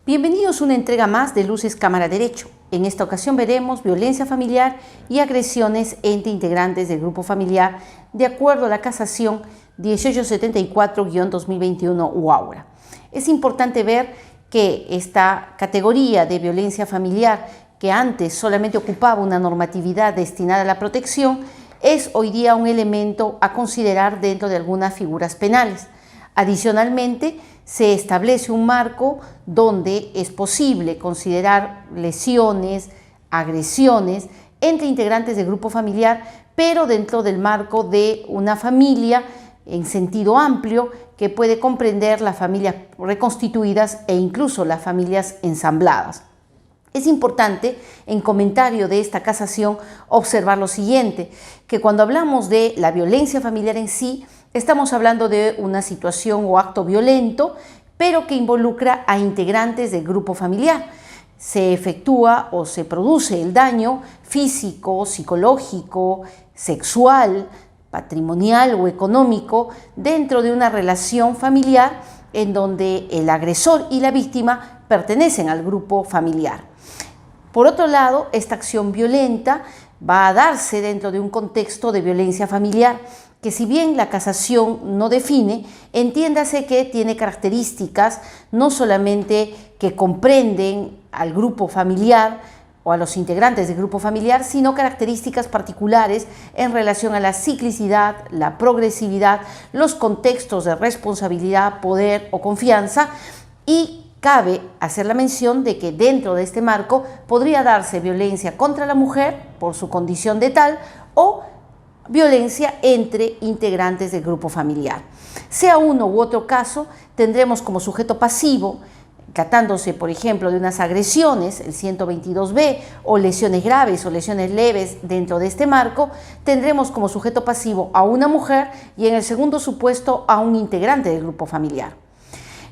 Bienvenidos a una entrega más de Luces Cámara Derecho. En esta ocasión veremos violencia familiar y agresiones entre integrantes del grupo familiar de acuerdo a la casación 1874-2021 UAURA. Es importante ver que esta categoría de violencia familiar, que antes solamente ocupaba una normatividad destinada a la protección, es hoy día un elemento a considerar dentro de algunas figuras penales. Adicionalmente, se establece un marco donde es posible considerar lesiones, agresiones entre integrantes del grupo familiar, pero dentro del marco de una familia en sentido amplio que puede comprender las familias reconstituidas e incluso las familias ensambladas. Es importante, en comentario de esta casación, observar lo siguiente, que cuando hablamos de la violencia familiar en sí, estamos hablando de una situación o acto violento, pero que involucra a integrantes del grupo familiar. Se efectúa o se produce el daño físico, psicológico, sexual, patrimonial o económico dentro de una relación familiar en donde el agresor y la víctima pertenecen al grupo familiar. Por otro lado, esta acción violenta va a darse dentro de un contexto de violencia familiar que, si bien la casación no define, entiéndase que tiene características no solamente que comprenden al grupo familiar o a los integrantes del grupo familiar, sino características particulares en relación a la ciclicidad, la progresividad, los contextos de responsabilidad, poder o confianza, y cabe hacer la mención de que dentro de este marco podría darse violencia contra la mujer por su condición de tal o violencia entre integrantes del grupo familiar. Sea uno u otro caso, tendremos como sujeto pasivo, tratándose por ejemplo de unas agresiones, el 122b, o lesiones graves o lesiones leves dentro de este marco, tendremos como sujeto pasivo a una mujer y en el segundo supuesto a un integrante del grupo familiar.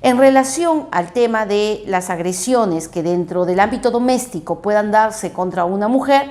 En relación al tema de las agresiones que dentro del ámbito doméstico puedan darse contra una mujer,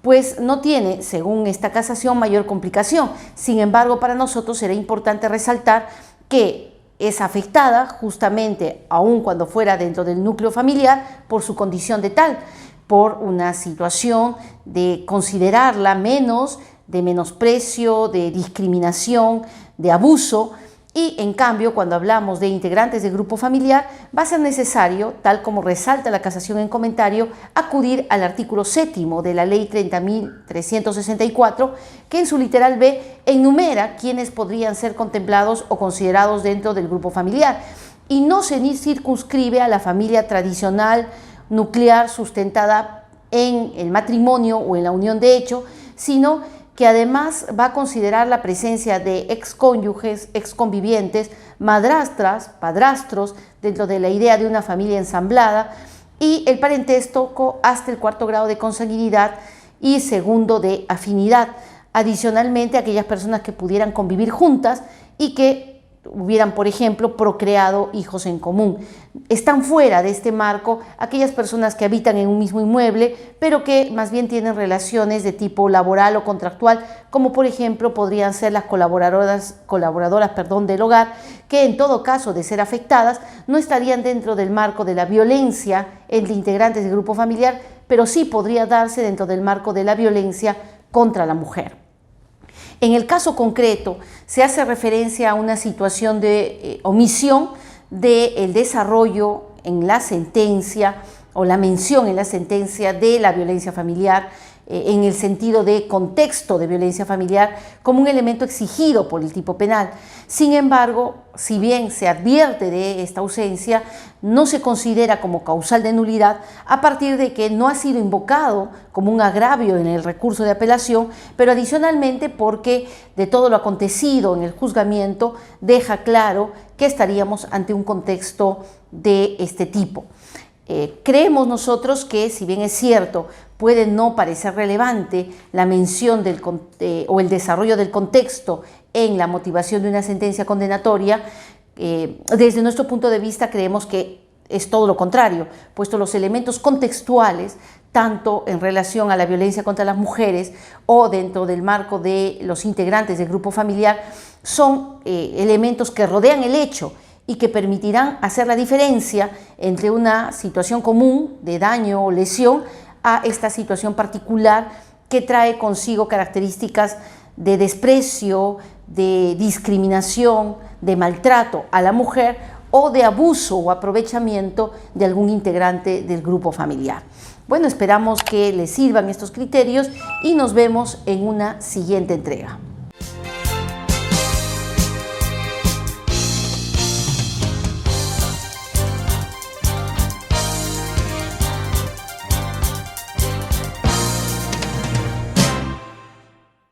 pues no tiene, según esta casación, mayor complicación. Sin embargo, para nosotros será importante resaltar que es afectada justamente, aun cuando fuera dentro del núcleo familiar, por su condición de tal, por una situación de considerarla menos, de menosprecio, de discriminación, de abuso. Y en cambio, cuando hablamos de integrantes del grupo familiar, va a ser necesario, tal como resalta la casación en comentario, acudir al artículo 7º de la Ley 30.364, que en su literal B enumera quiénes podrían ser contemplados o considerados dentro del grupo familiar, y no se ni circunscribe a la familia tradicional, nuclear, sustentada en el matrimonio o en la unión de hecho, sino que además va a considerar la presencia de excónyuges, exconvivientes, madrastras, padrastros, dentro de la idea de una familia ensamblada, y el parentesco hasta el 4º grado de consanguinidad y 2º de afinidad. Adicionalmente, aquellas personas que pudieran convivir juntas y que hubieran, por ejemplo, procreado hijos en común. Están fuera de este marco aquellas personas que habitan en un mismo inmueble, pero que más bien tienen relaciones de tipo laboral o contractual, como por ejemplo podrían ser las colaboradoras del hogar, que en todo caso de ser afectadas no estarían dentro del marco de la violencia entre integrantes del grupo familiar, pero sí podría darse dentro del marco de la violencia contra la mujer. En el caso concreto, se hace referencia a una situación de omisión del desarrollo en la sentencia o la mención en la sentencia de la violencia familiar en el sentido de contexto de violencia familiar como un elemento exigido por el tipo penal. Sin embargo, si bien se advierte de esta ausencia, no se considera como causal de nulidad a partir de que no ha sido invocado como un agravio en el recurso de apelación, pero adicionalmente porque de todo lo acontecido en el juzgamiento deja claro que estaríamos ante un contexto de este tipo. Creemos nosotros que, si bien es cierto, puede no parecer relevante la mención o el desarrollo del contexto en la motivación de una sentencia condenatoria, desde nuestro punto de vista creemos que es todo lo contrario, puesto los elementos contextuales, tanto en relación a la violencia contra las mujeres o dentro del marco de los integrantes del grupo familiar, son elementos que rodean el hecho y que permitirán hacer la diferencia entre una situación común de daño o lesión a esta situación particular que trae consigo características de desprecio, de discriminación, de maltrato a la mujer o de abuso o aprovechamiento de algún integrante del grupo familiar. Bueno, esperamos que les sirvan estos criterios y nos vemos en una siguiente entrega.